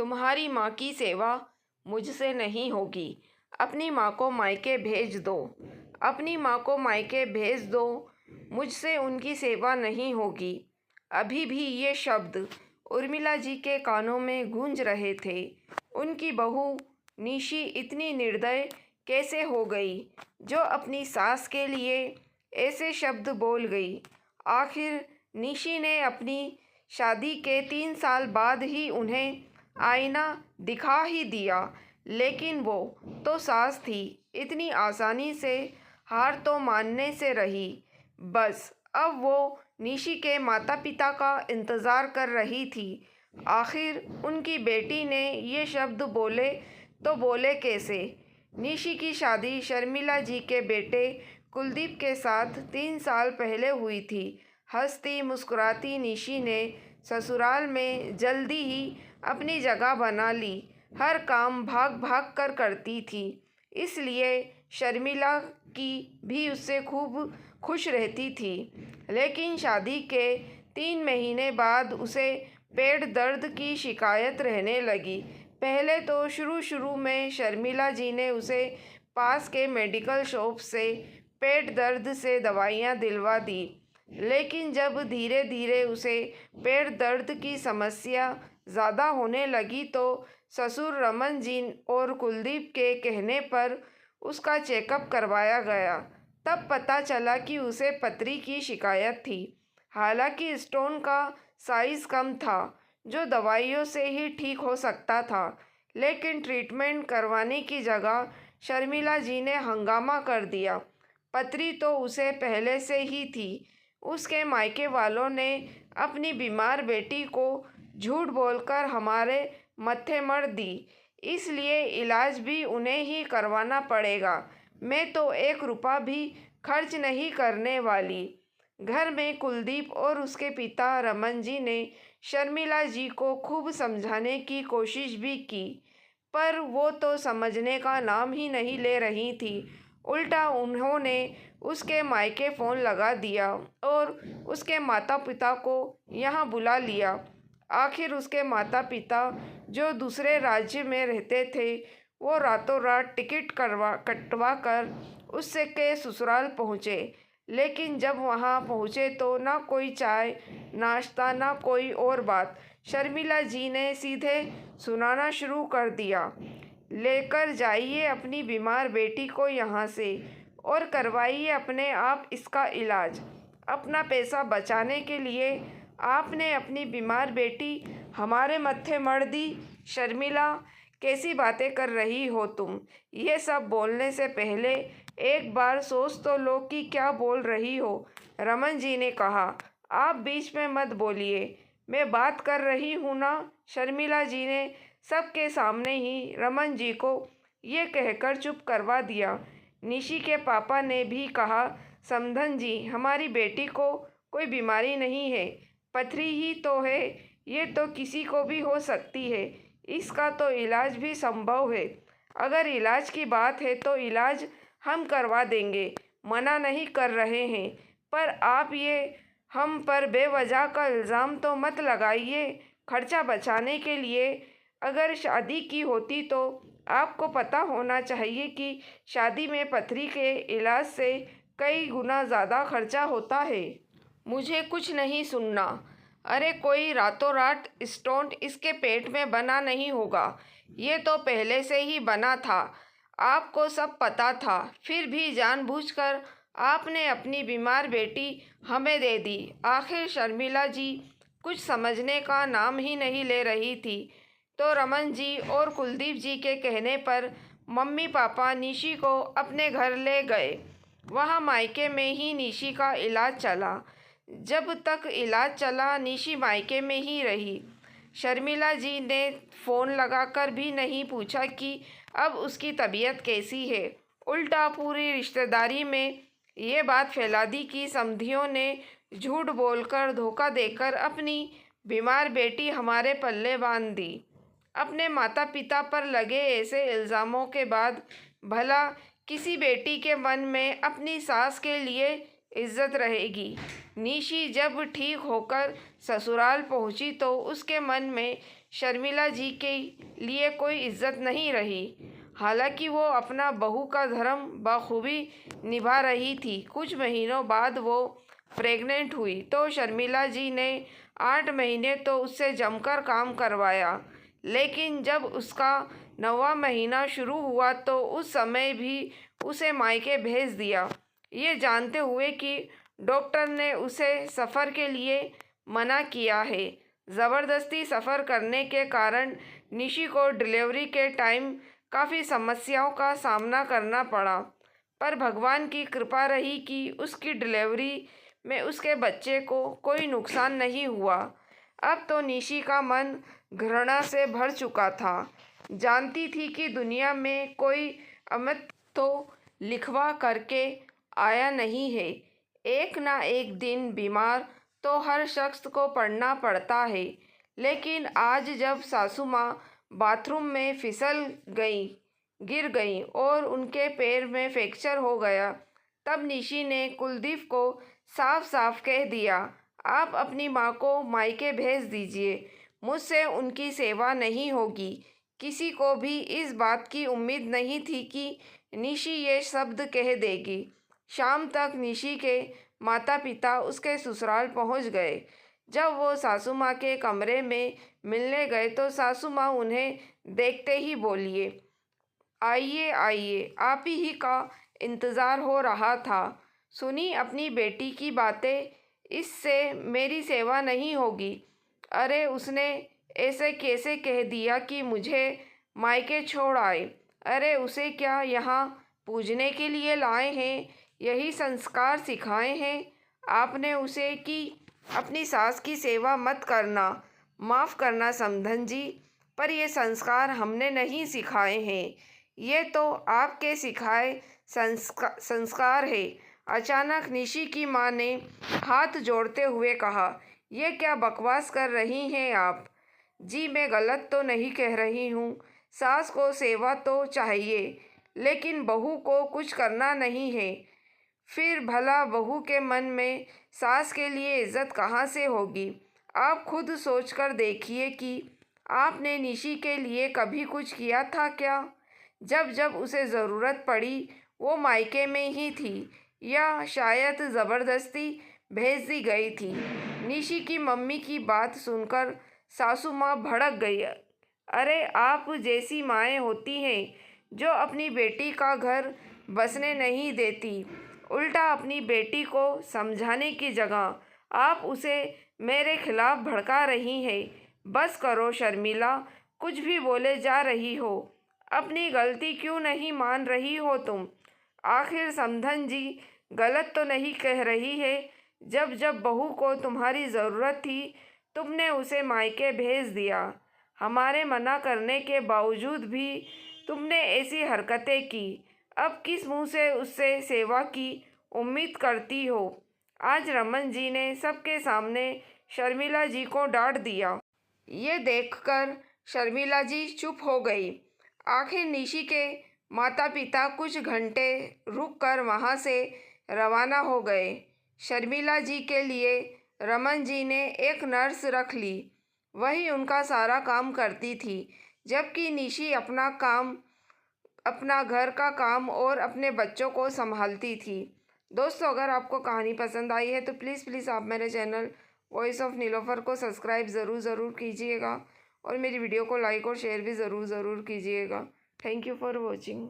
तुम्हारी माँ की सेवा मुझसे नहीं होगी। अपनी माँ को मायके भेज दो। अपनी माँ को मायके भेज दो। मुझसे उनकी सेवा नहीं होगी। अभी भी ये शब्द उर्मिला जी के कानों में गूंज रहे थे। उनकी बहू निशी इतनी निर्दय कैसे हो गई जो अपनी सास के लिए ऐसे शब्द बोल गई। आखिर निशी ने अपनी शादी के 3 साल बाद ही उन्हें आईना दिखा ही दिया, लेकिन वो तो सास थी, इतनी आसानी से हार तो मानने से रही। बस अब वो निशी के माता पिता का इंतज़ार कर रही थी। आखिर उनकी बेटी ने ये शब्द बोले तो बोले कैसे। निशी की शादी शर्मिला जी के बेटे कुलदीप के साथ 3 साल पहले हुई थी। हंसती मुस्कुराती निशी ने ससुराल में जल्दी ही अपनी जगह बना ली। हर काम भाग भाग कर करती थी, इसलिए शर्मिला की भी उससे खूब खुश रहती थी। लेकिन शादी के 3 महीने बाद उसे पेट दर्द की शिकायत रहने लगी। पहले तो शुरू में शर्मिला जी ने उसे पास के मेडिकल शॉप से पेट दर्द से दवाइयाँ दिलवा दी, लेकिन जब धीरे धीरे उसे पेट दर्द की समस्या ज़्यादा होने लगी तो ससुर रमन जी और कुलदीप के कहने पर उसका चेकअप करवाया गया। तब पता चला कि उसे पथरी की शिकायत थी। हालांकि स्टोन का साइज़ कम था, जो दवाइयों से ही ठीक हो सकता था, लेकिन ट्रीटमेंट करवाने की जगह शर्मिला जी ने हंगामा कर दिया। पथरी तो उसे पहले से ही थी। उसके मायके वालों ने अपनी बीमार बेटी को झूठ बोलकर हमारे मत्थे मढ़ दी, इसलिए इलाज भी उन्हें ही करवाना पड़ेगा। मैं तो 1 रुपया भी खर्च नहीं करने वाली। घर में कुलदीप और उसके पिता रमन जी ने शर्मिला जी को खूब समझाने की कोशिश भी की, पर वो तो समझने का नाम ही नहीं ले रही थी। उल्टा उन्होंने उसके मायके फ़ोन लगा दिया और उसके माता पिता को यहाँ बुला लिया। आखिर उसके माता पिता, जो दूसरे राज्य में रहते थे, वो रातों रात टिकट कटवा कर उससे के ससुराल पहुँचे। लेकिन जब वहाँ पहुँचे तो ना कोई चाय नाश्ता, ना कोई और बात। शर्मिला जी ने सीधे सुनाना शुरू कर दिया, लेकर जाइए अपनी बीमार बेटी को यहाँ से और करवाइए अपने आप इसका इलाज। अपना पैसा बचाने के लिए आपने अपनी बीमार बेटी हमारे मत्थे मढ़ दी। शर्मिला, कैसी बातें कर रही हो तुम? ये सब बोलने से पहले एक बार सोच तो लो कि क्या बोल रही हो। रमन जी ने कहा, आप बीच में मत बोलिए, मैं बात कर रही हूँ ना। शर्मिला जी ने सबके सामने ही रमन जी को ये कहकर चुप करवा दिया। निशी के पापा ने भी कहा, समधन जी, हमारी बेटी को कोई बीमारी नहीं है, पथरी ही तो है। ये तो किसी को भी हो सकती है, इसका तो इलाज भी संभव है। अगर इलाज की बात है तो इलाज हम करवा देंगे, मना नहीं कर रहे हैं, पर आप ये हम पर बेवजह का इल्ज़ाम तो मत लगाइए। खर्चा बचाने के लिए अगर शादी की होती तो आपको पता होना चाहिए कि शादी में पथरी के इलाज से कई गुना ज़्यादा खर्चा होता है। मुझे कुछ नहीं सुनना। अरे कोई रातों रात स्टोन इसके पेट में बना नहीं होगा, ये तो पहले से ही बना था। आपको सब पता था, फिर भी जानबूझकर आपने अपनी बीमार बेटी हमें दे दी। आखिर शर्मिला जी कुछ समझने का नाम ही नहीं ले रही थी, तो रमन जी और कुलदीप जी के कहने पर मम्मी पापा निशी को अपने घर ले गए। वहाँ मायके में ही निशी का इलाज चला। जब तक इलाज चला निशी मायके में ही रही। शर्मिला जी ने फ़ोन लगाकर भी नहीं पूछा कि अब उसकी तबीयत कैसी है। उल्टा पूरी रिश्तेदारी में ये बात फैला दी कि समधियों ने झूठ बोलकर धोखा देकर अपनी बीमार बेटी हमारे पल्ले बांध दी। अपने माता पिता पर लगे ऐसे इल्ज़ामों के बाद भला किसी बेटी के मन में अपनी सास के लिए इज्जत रहेगी। निशी जब ठीक होकर ससुराल पहुंची तो उसके मन में शर्मिला जी के लिए कोई इज्जत नहीं रही। हालांकि वो अपना बहू का धर्म बखूबी निभा रही थी। कुछ महीनों बाद वो प्रेग्नेंट हुई तो शर्मिला जी ने 8 महीने तो उससे जमकर काम करवाया, लेकिन जब उसका 9वां महीना शुरू हुआ तो उस समय भी उसे मायके भेज दिया, ये जानते हुए कि डॉक्टर ने उसे सफ़र के लिए मना किया है। ज़बरदस्ती सफ़र करने के कारण निशी को डिलीवरी के टाइम काफ़ी समस्याओं का सामना करना पड़ा, पर भगवान की कृपा रही कि उसकी डिलीवरी में उसके बच्चे को कोई नुकसान नहीं हुआ। अब तो निशी का मन घृणा से भर चुका था। जानती थी कि दुनिया में कोई अमित तो लिखवा करके आया नहीं है। एक ना एक दिन बीमार तो हर शख्स को पड़ना पड़ता है। लेकिन आज जब सासू माँ बाथरूम में फिसल गिर गई और उनके पैर में फ्रैक्चर हो गया, तब निशी ने कुलदीप को साफ साफ कह दिया, आप अपनी माँ को मायके भेज दीजिए, मुझसे उनकी सेवा नहीं होगी। किसी को भी इस बात की उम्मीद नहीं थी कि निशी ये शब्द कह देगी। शाम तक निशी के माता पिता उसके ससुराल पहुंच गए। जब वो सासू माँ के कमरे में मिलने गए तो सासू माँ उन्हें देखते ही बोलिए, आइए आइए, आप ही का इंतज़ार हो रहा था। सुनी अपनी बेटी की बातें, इससे मेरी सेवा नहीं होगी। अरे उसने ऐसे कैसे कह दिया कि मुझे मायके छोड़ आए। अरे उसे क्या यहाँ पूजने के लिए लाए हैं, यही संस्कार सिखाए हैं आपने उसे कि अपनी सास की सेवा मत करना। माफ़ करना समधन जी, पर ये संस्कार हमने नहीं सिखाए हैं, ये तो आपके सिखाए संस्कार है। अचानक निशी की माँ ने हाथ जोड़ते हुए कहा, ये क्या बकवास कर रही हैं आप? जी मैं गलत तो नहीं कह रही हूँ। सास को सेवा तो चाहिए, लेकिन बहू को कुछ करना नहीं है। फिर भला बहू के मन में सास के लिए इज्जत कहाँ से होगी? आप खुद सोचकर देखिए कि आपने निशी के लिए कभी कुछ किया था क्या? जब जब उसे ज़रूरत पड़ी वो मायके में ही थी, या शायद ज़बरदस्ती भेज दी गई थी। निशी की मम्मी की बात सुनकर सासू माँ भड़क गई। अरे आप जैसी माएँ होती हैं जो अपनी बेटी का घर बसने नहीं देती, उल्टा अपनी बेटी को समझाने की जगह आप उसे मेरे खिलाफ भड़का रही हैं। बस करो शर्मिला, कुछ भी बोले जा रही हो। अपनी गलती क्यों नहीं मान रही हो तुम? आखिर समधन जी गलत तो नहीं कह रही है। जब जब बहू को तुम्हारी ज़रूरत थी तुमने उसे मायके भेज दिया। हमारे मना करने के बावजूद भी तुमने ऐसी हरकतें की। अब किस मुंह से उससे सेवा की उम्मीद करती हो? आज रमन जी ने सबके सामने शर्मिला जी को डांट दिया। ये देखकर शर्मिला जी चुप हो गई। आखिर निशी के माता पिता कुछ घंटे रुककर वहाँ से रवाना हो गए। शर्मिला जी के लिए रमन जी ने एक नर्स रख ली, वही उनका सारा काम करती थी, जबकि निशी अपना घर का काम और अपने बच्चों को संभालती थी। दोस्तों अगर आपको कहानी पसंद आई है तो प्लीज़ आप मेरे चैनल वॉइस ऑफ नीलोफर को सब्सक्राइब ज़रूर कीजिएगा और मेरी वीडियो को लाइक और शेयर भी ज़रूर कीजिएगा। Thank you for watching.